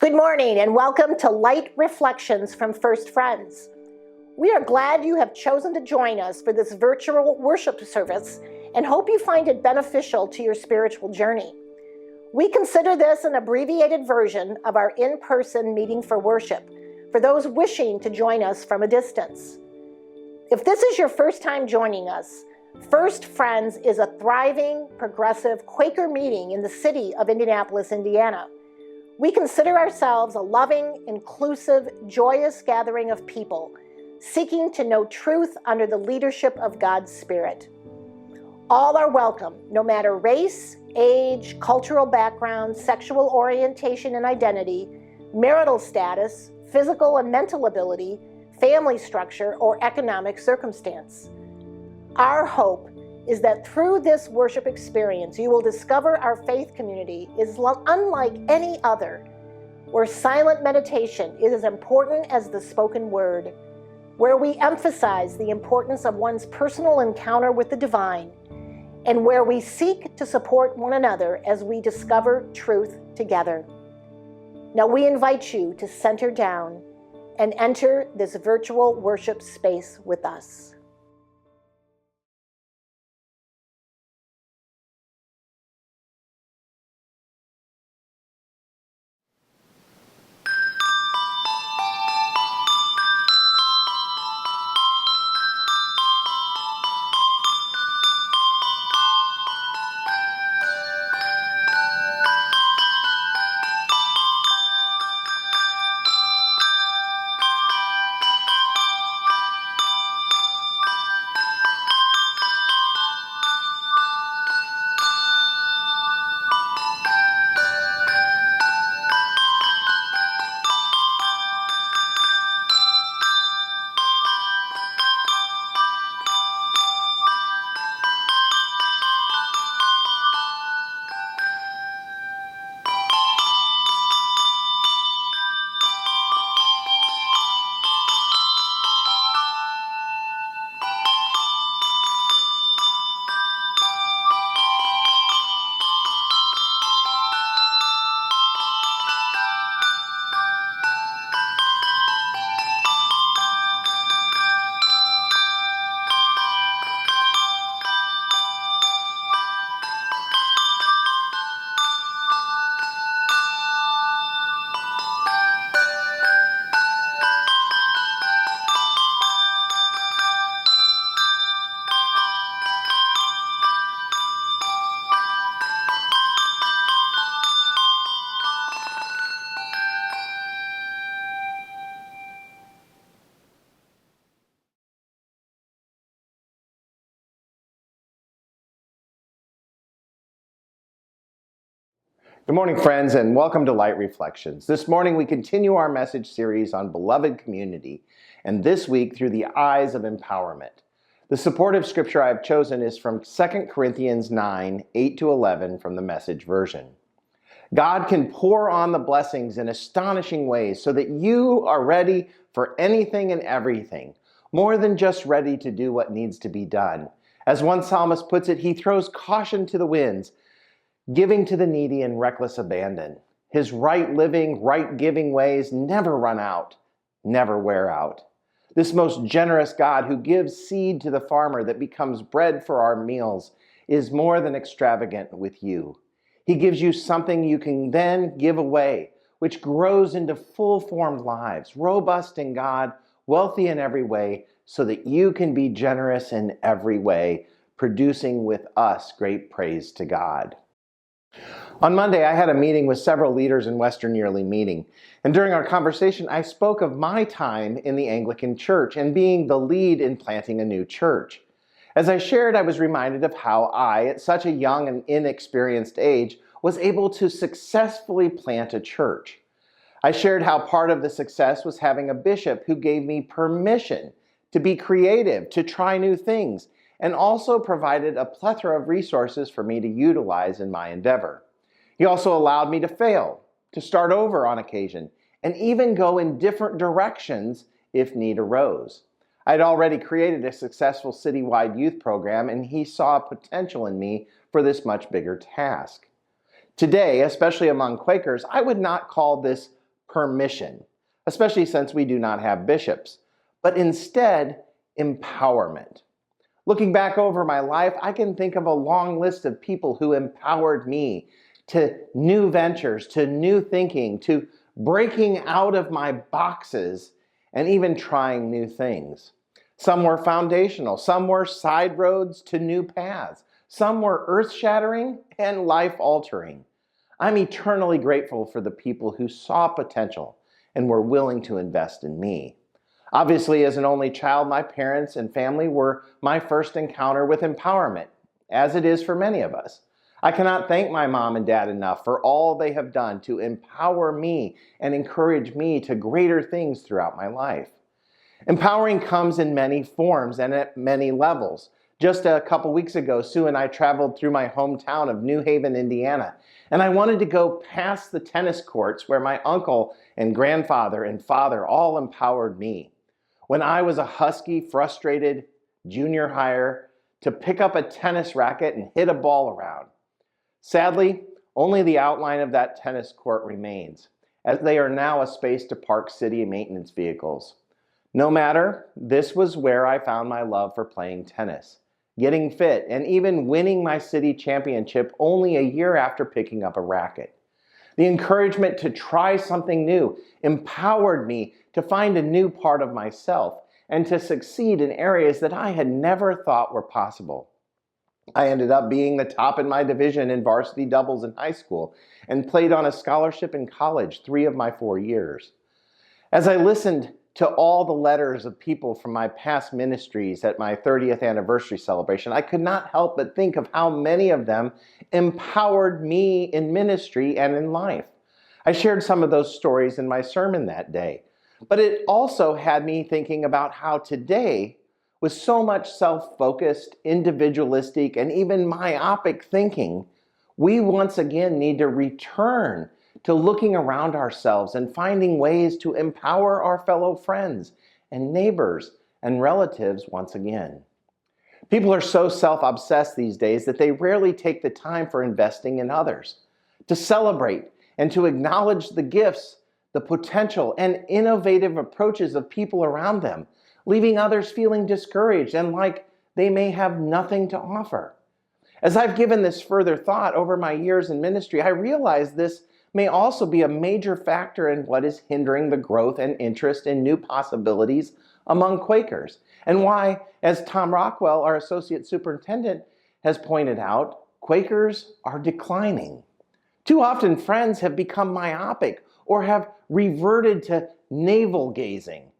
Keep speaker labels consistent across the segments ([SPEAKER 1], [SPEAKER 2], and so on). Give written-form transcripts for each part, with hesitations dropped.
[SPEAKER 1] Good morning and welcome to Light Reflections from First Friends. We are glad you have chosen to join us for this virtual worship service and hope you find it beneficial to your spiritual journey. We consider this an abbreviated version of our in-person meeting for worship for those wishing to join us from a distance. If this is your first time joining us, First Friends is a thriving, progressive Quaker meeting in the city of Indianapolis, Indiana. We consider ourselves a loving, inclusive, joyous gathering of people seeking to know truth under the leadership of God's Spirit. All are welcome, no matter race, age, cultural background, sexual orientation and identity, marital status, physical and mental ability, family structure, or economic circumstance. Our hope is that through this worship experience, you will discover our faith community is unlike any other, where silent meditation is as important as the spoken word, where we emphasize the importance of one's personal encounter with the divine, and where we seek to support one another as we discover truth together. Now we invite you to center down and enter this virtual worship space with us.
[SPEAKER 2] Good morning, friends, and welcome to Light Reflections. This morning we continue our message series on beloved community, and this week through the eyes of empowerment. The supportive scripture I have chosen is from 2 Corinthians 9, 8-11 from the Message version. God can pour on the blessings in astonishing ways so that you are ready for anything and everything, more than just ready to do what needs to be done. As one psalmist puts it, he throws caution to the winds, giving to the needy in reckless abandon. His right living, right giving ways never run out, never wear out. This most generous God who gives seed to the farmer that becomes bread for our meals is more than extravagant with you. He gives you something you can then give away, which grows into full-formed lives, robust in God, wealthy in every way, so that you can be generous in every way, producing with us great praise to God. On Monday, I had a meeting with several leaders in Western Yearly Meeting, and during our conversation, I spoke of my time in the Anglican Church and being the lead in planting a new church. As I shared, I was reminded of how I, at such a young and inexperienced age, was able to successfully plant a church. I shared how part of the success was having a bishop who gave me permission to be creative, to try new things, and also provided a plethora of resources for me to utilize in my endeavor. He also allowed me to fail, to start over on occasion, and even go in different directions if need arose. I had already created a successful citywide youth program, and he saw potential in me for this much bigger task. Today, especially among Quakers, I would not call this permission, especially since we do not have bishops, but instead empowerment. Looking back over my life, I can think of a long list of people who empowered me to new ventures, to new thinking, to breaking out of my boxes, and even trying new things. Some were foundational, some were side roads to new paths, some were earth-shattering and life-altering. I'm eternally grateful for the people who saw potential and were willing to invest in me. Obviously, as an only child, my parents and family were my first encounter with empowerment, as it is for many of us. I cannot thank my mom and dad enough for all they have done to empower me and encourage me to greater things throughout my life. Empowering comes in many forms and at many levels. Just a couple weeks ago, Sue and I traveled through my hometown of New Haven, Indiana, and I wanted to go past the tennis courts where my uncle and grandfather and father all empowered me. When I was a husky, frustrated junior hire to pick up a tennis racket and hit a ball around. Sadly, only the outline of that tennis court remains, as they are now a space to park city maintenance vehicles. No matter, this was where I found my love for playing tennis, getting fit, and even winning my city championship only a year after picking up a racket. The encouragement to try something new empowered me to find a new part of myself and to succeed in areas that I had never thought were possible. I ended up being the top in my division in varsity doubles in high school and played on a scholarship in college 3 of my 4 years. As I listened to all the letters of people from my past ministries at my 30th anniversary celebration, I could not help but think of how many of them empowered me in ministry and in life. I shared some of those stories in my sermon that day, but it also had me thinking about how today, with so much self-focused, individualistic, and even myopic thinking, we once again need to return to looking around ourselves and finding ways to empower our fellow friends and neighbors and relatives once again. People are so self-obsessed these days that they rarely take the time for investing in others, to celebrate and to acknowledge the gifts, the potential, and innovative approaches of people around them, leaving others feeling discouraged and like they may have nothing to offer. As I've given this further thought over my years in ministry, I realize this may also be a major factor in what is hindering the growth and interest in new possibilities among Quakers, and why, as Tom Rockwell, our associate superintendent, has pointed out, Quakers are declining. Too often, friends have become myopic or have reverted to navel gazing,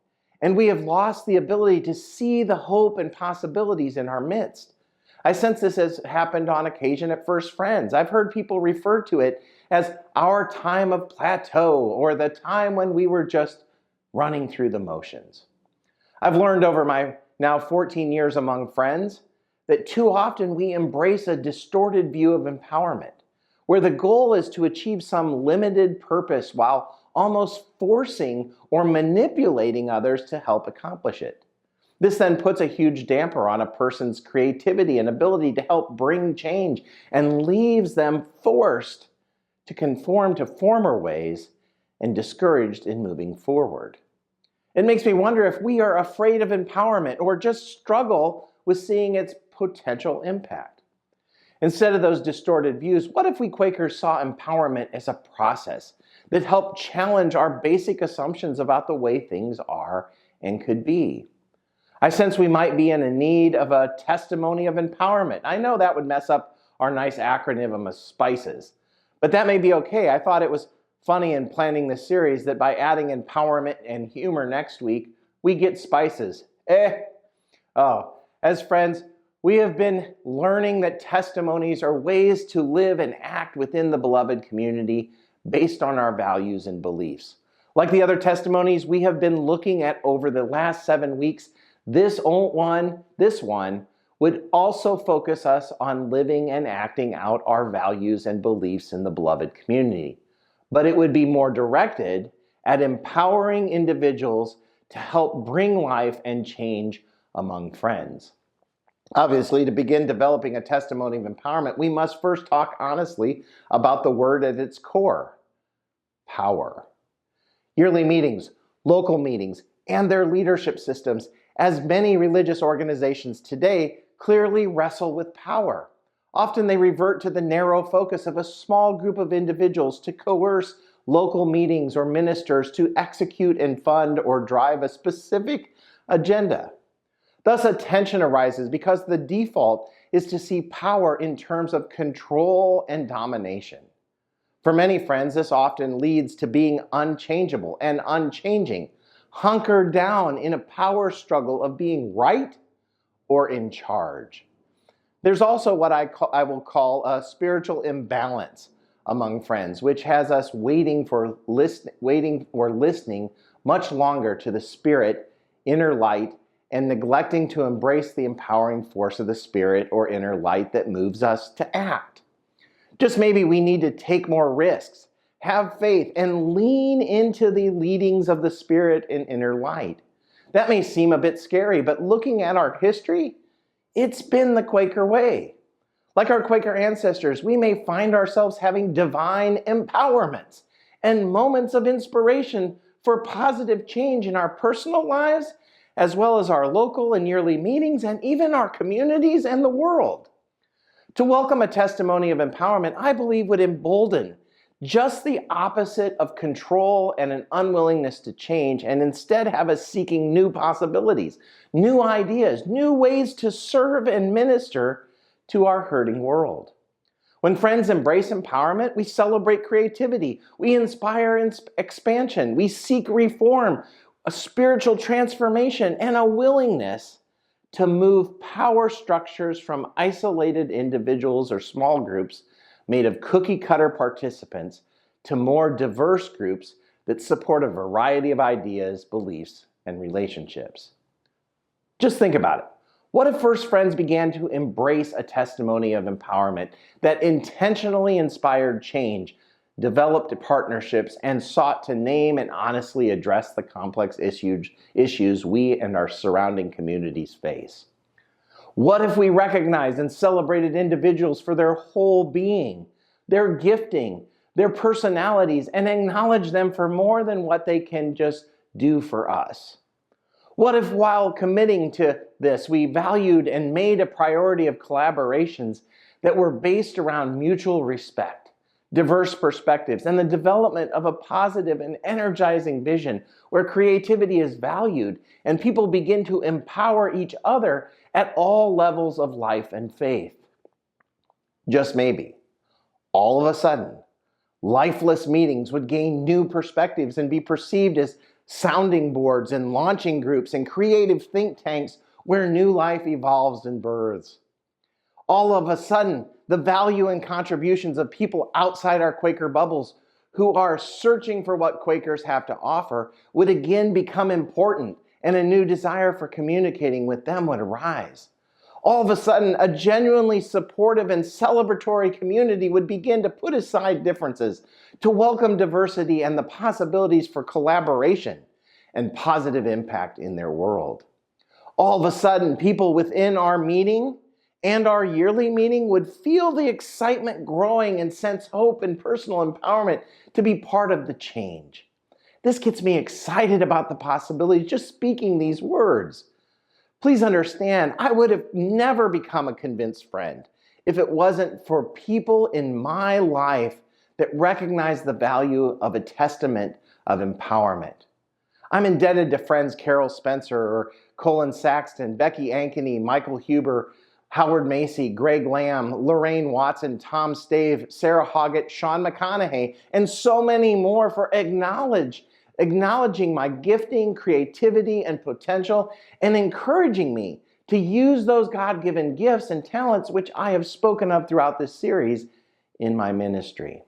[SPEAKER 2] and we have lost the ability to see the hope and possibilities in our midst. I sense this has happened on occasion at First Friends. I've heard people refer to it as our time of plateau or the time when we were just running through the motions. I've learned over my now 14 years among friends that too often we embrace a distorted view of empowerment, where the goal is to achieve some limited purpose while almost forcing or manipulating others to help accomplish it. This then puts a huge damper on a person's creativity and ability to help bring change and leaves them forced to conform to former ways and discouraged in moving forward. It makes me wonder if we are afraid of empowerment or just struggle with seeing its potential impact. Instead of those distorted views, what if we Quakers saw empowerment as a process that helped challenge our basic assumptions about the way things are and could be? I sense we might be in a need of a testimony of empowerment. I know that would mess up our nice acronym of SPICES, but that may be okay. I thought it was funny in planning this series that by adding empowerment and humor next week, we get SPICES. As friends, we have been learning that testimonies are ways to live and act within the beloved community based on our values and beliefs. Like the other testimonies we have been looking at over the last 7 weeks, this one would also focus us on living and acting out our values and beliefs in the beloved community. But it would be more directed at empowering individuals to help bring life and change among friends. Obviously, to begin developing a testimony of empowerment, we must first talk honestly about the word at its core: power. Yearly meetings, local meetings, and their leadership systems, as many religious organizations today clearly wrestle with power. Often they revert to the narrow focus of a small group of individuals to coerce local meetings or ministers to execute and fund or drive a specific agenda. Thus, a tension arises because the default is to see power in terms of control and domination. For many friends, this often leads to being unchangeable and unchanging, hunkered down in a power struggle of being right or in charge. There's also what I will call a spiritual imbalance among friends, which has us waiting or listening much longer to the Spirit, inner light, and neglecting to embrace the empowering force of the Spirit or inner light that moves us to act. Just maybe we need to take more risks, have faith, and lean into the leadings of the Spirit and inner light. That may seem a bit scary, but looking at our history, it's been the Quaker way. Like our Quaker ancestors, we may find ourselves having divine empowerments and moments of inspiration for positive change in our personal lives, as well as our local and yearly meetings, and even our communities and the world. To welcome a testimony of empowerment, I believe, would embolden just the opposite of control and an unwillingness to change, and instead have us seeking new possibilities, new ideas, new ways to serve and minister to our hurting world. When friends embrace empowerment, we celebrate creativity, we inspire expansion, we seek reform, a spiritual transformation, and a willingness to move power structures from isolated individuals or small groups made of cookie-cutter participants to more diverse groups that support a variety of ideas, beliefs, and relationships. Just think about it. What if First Friends began to embrace a testimony of empowerment that intentionally inspired change, developed partnerships, and sought to name and honestly address the complex issues we and our surrounding communities face? What if we recognized and celebrated individuals for their whole being, their gifting, their personalities, and acknowledged them for more than what they can just do for us? What if, while committing to this, we valued and made a priority of collaborations that were based around mutual respect, diverse perspectives, and the development of a positive and energizing vision where creativity is valued and people begin to empower each other at all levels of life and faith? Just maybe, all of a sudden, lifeless meetings would gain new perspectives and be perceived as sounding boards and launching groups and creative think tanks where new life evolves and births. All of a sudden, the value and contributions of people outside our Quaker bubbles who are searching for what Quakers have to offer would again become important, and a new desire for communicating with them would arise. All of a sudden, a genuinely supportive and celebratory community would begin to put aside differences, to welcome diversity and the possibilities for collaboration and positive impact in their world. All of a sudden, people within our meeting and our yearly meeting would feel the excitement growing and sense hope and personal empowerment to be part of the change. This gets me excited about the possibilities just speaking these words. Please understand, I would have never become a convinced friend if it wasn't for people in my life that recognize the value of a testament of empowerment. I'm indebted to friends Carol Spencer or Colin Saxton, Becky Ankeny, Michael Huber, Howard Macy, Greg Lamb, Lorraine Watson, Tom Stave, Sarah Hoggett, Sean McConaughey, and so many more for acknowledging my gifting, creativity, and potential, and encouraging me to use those God-given gifts and talents which I have spoken of throughout this series in my ministry.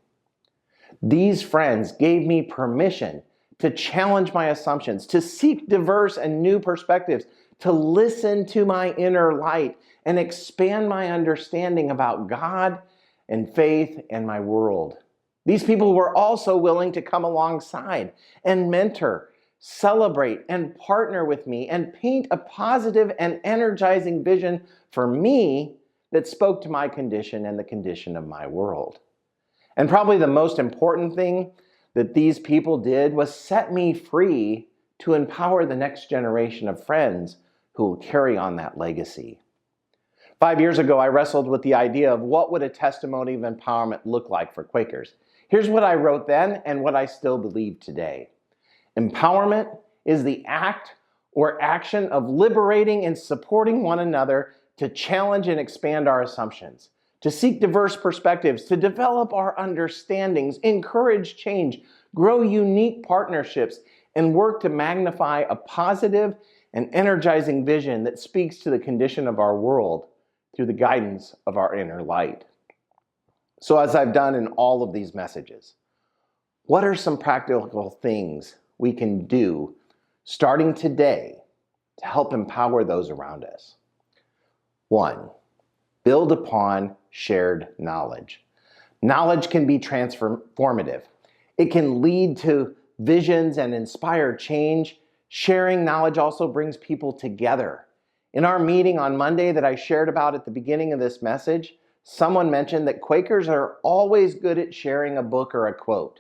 [SPEAKER 2] These friends gave me permission to challenge my assumptions, to seek diverse and new perspectives, to listen to my inner light, and expand my understanding about God and faith and my world. These people were also willing to come alongside and mentor, celebrate, and partner with me and paint a positive and energizing vision for me that spoke to my condition and the condition of my world. And probably the most important thing, that these people did was set me free to empower the next generation of friends who will carry on that legacy. 5 years ago, I wrestled with the idea of what would a testimony of empowerment look like for Quakers. Here's what I wrote then and what I still believe today. Empowerment is the act or action of liberating and supporting one another to challenge and expand our assumptions, to seek diverse perspectives, to develop our understandings, encourage change, grow unique partnerships, and work to magnify a positive and energizing vision that speaks to the condition of our world through the guidance of our inner light. So as I've done in all of these messages, what are some practical things we can do starting today to help empower those around us? 1, build upon shared knowledge. Knowledge can be transformative. It can lead to visions and inspire change. Sharing knowledge also brings people together. In our meeting on Monday that I shared about at the beginning of this message, someone mentioned that Quakers are always good at sharing a book or a quote.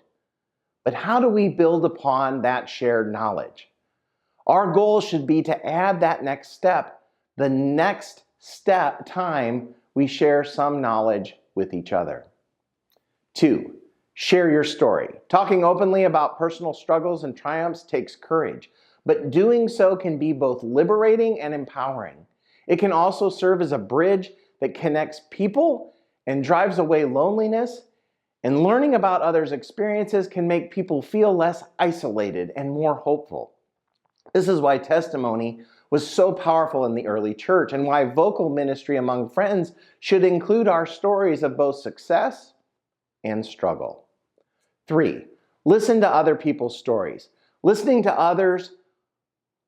[SPEAKER 2] But how do we build upon that shared knowledge? Our goal should be to add that next step, the next step time we share some knowledge with each other. 2, share your story. Talking openly about personal struggles and triumphs takes courage, but doing so can be both liberating and empowering. It can also serve as a bridge that connects people and drives away loneliness, and learning about others' experiences can make people feel less isolated and more hopeful. This is why testimony was so powerful in the early church and why vocal ministry among friends should include our stories of both success and struggle. 3, listen to other people's stories. Listening to others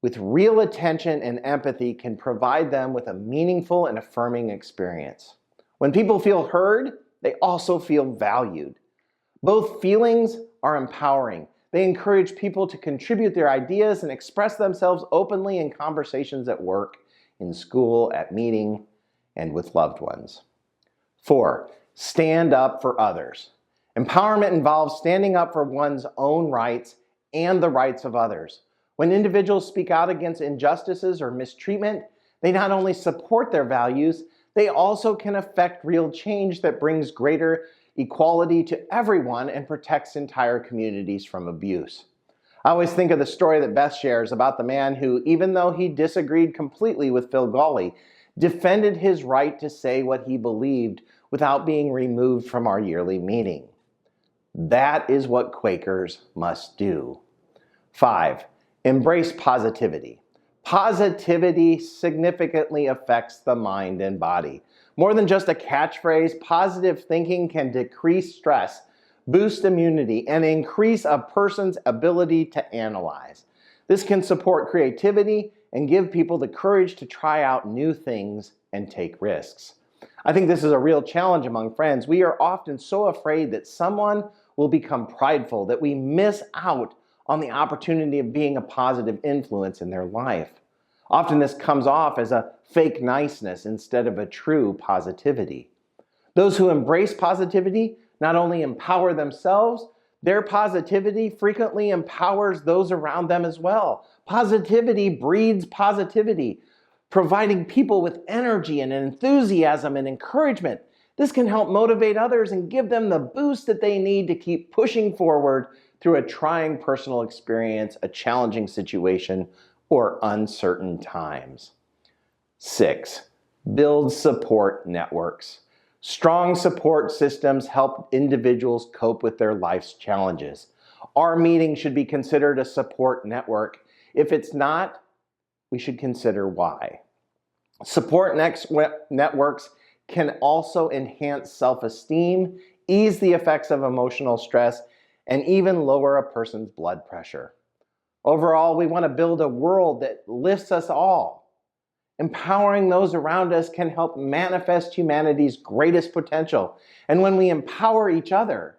[SPEAKER 2] with real attention and empathy can provide them with a meaningful and affirming experience. When people feel heard, they also feel valued. Both feelings are empowering. They encourage people to contribute their ideas and express themselves openly in conversations at work, in school, at meeting, and with loved ones. 4, stand up for others. Empowerment involves standing up for one's own rights and the rights of others. When individuals speak out against injustices or mistreatment, they not only support their values, they also can affect real change that brings greater equality to everyone and protects entire communities from abuse. I always think of the story that Beth shares about the man who, even though he disagreed completely with Phil Gawley, defended his right to say what he believed without being removed from our yearly meeting. That is what Quakers must do. 5, embrace positivity. Positivity significantly affects the mind and body. More than just a catchphrase, positive thinking can decrease stress, boost immunity, and increase a person's ability to analyze. This can support creativity and give people the courage to try out new things and take risks. I think this is a real challenge among friends. We are often so afraid that someone will become prideful that we miss out on the opportunity of being a positive influence in their life. Often this comes off as a fake niceness instead of a true positivity. Those who embrace positivity not only empower themselves, their positivity frequently empowers those around them as well. Positivity breeds positivity, providing people with energy and enthusiasm and encouragement. This can help motivate others and give them the boost that they need to keep pushing forward through a trying personal experience, a challenging situation, or uncertain times. 6, build support networks. Strong support systems help individuals cope with their life's challenges. Our meeting should be considered a support network. If it's not, we should consider why. Support networks can also enhance self-esteem, ease the effects of emotional stress, and even lower a person's blood pressure. Overall, we want to build a world that lifts us all. Empowering those around us can help manifest humanity's greatest potential. And when we empower each other,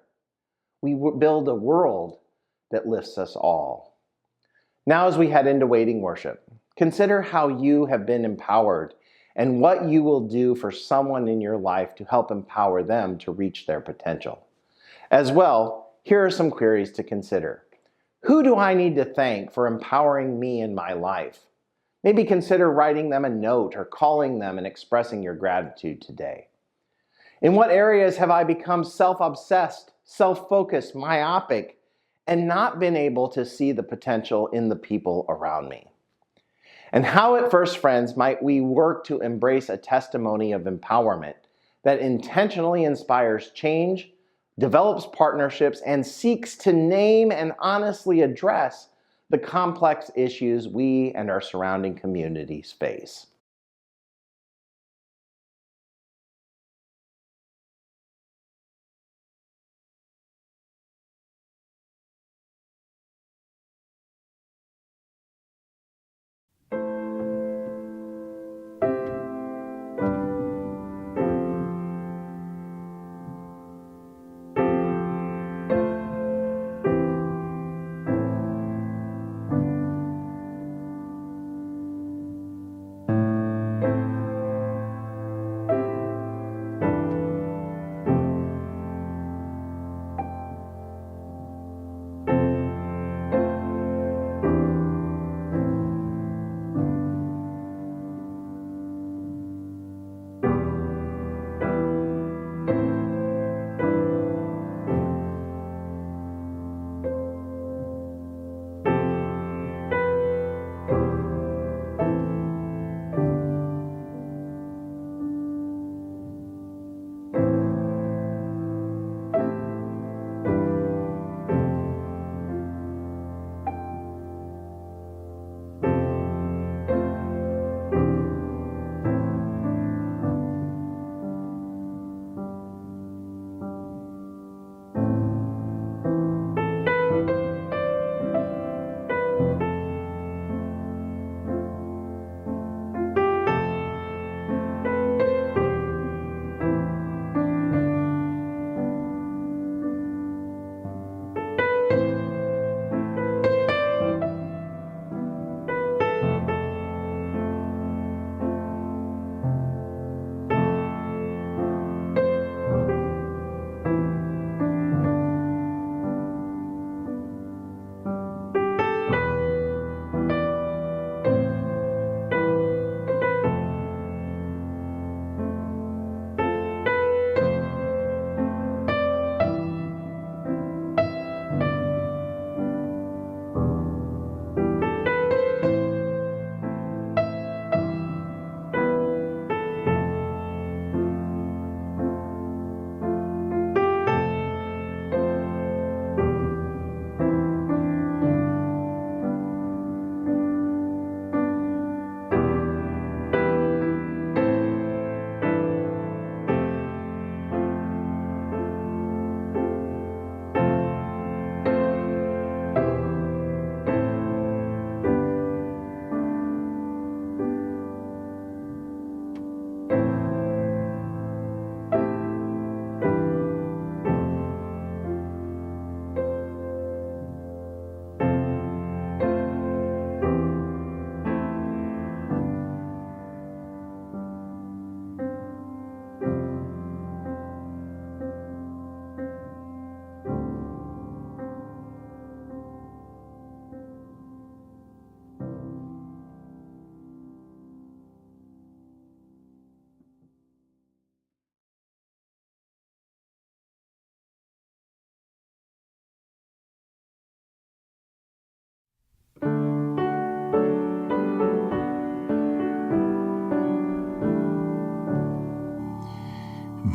[SPEAKER 2] we build a world that lifts us all. Now, as we head into waiting worship, consider how you have been empowered and what you will do for someone in your life to help empower them to reach their potential. As well, Here are some queries to consider. Who do I need to thank for empowering me in my life? Maybe consider writing them a note or calling them and expressing your gratitude today. In what areas have I become self-obsessed, self-focused, myopic, and not been able to see the potential in the people around me? And how at First Friends might we work to embrace a testimony of empowerment that intentionally inspires change, develops partnerships, and seeks to name and honestly address the complex issues we and our surrounding communities face.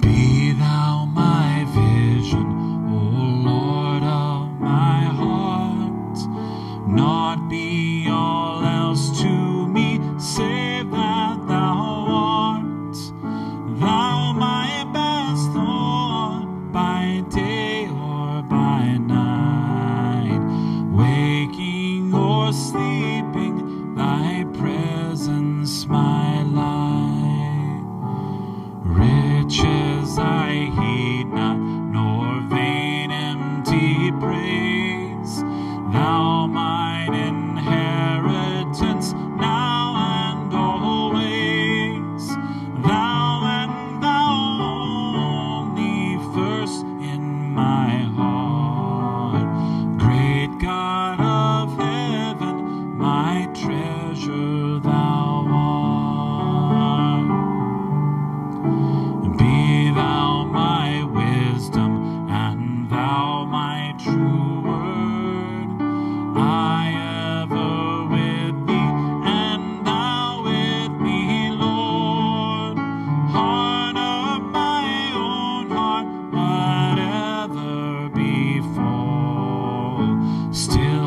[SPEAKER 3] Be thou my vision, O Lord of my heart, not be all else to me, save that thou art. Thou my best thought, by day or by night, waking or sleeping, thy presence my light. Riches I heed not, nor vain empty praise. Thou mine inheritance, now and always. Thou and thou only, first in my heart.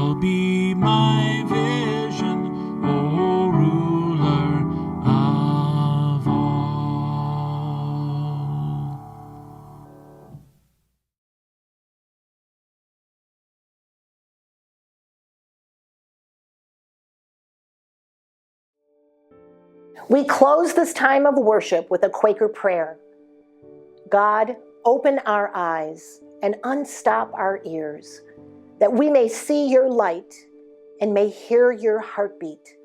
[SPEAKER 3] shall be my vision, O ruler of all.
[SPEAKER 1] We close this time of worship with a Quaker prayer. God, open our eyes and unstop our ears, that we may see your light and may hear your heartbeat,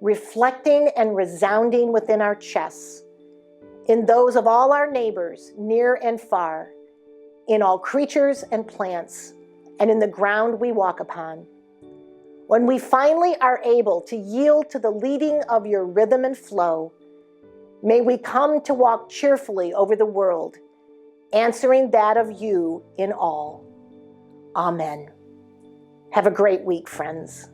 [SPEAKER 1] reflecting and resounding within our chests, in those of all our neighbors, near and far, in all creatures and plants, and in the ground we walk upon. When we finally are able to yield to the leading of your rhythm and flow, may we come to walk cheerfully over the world, answering that of you in all. Amen. Have a great week, friends.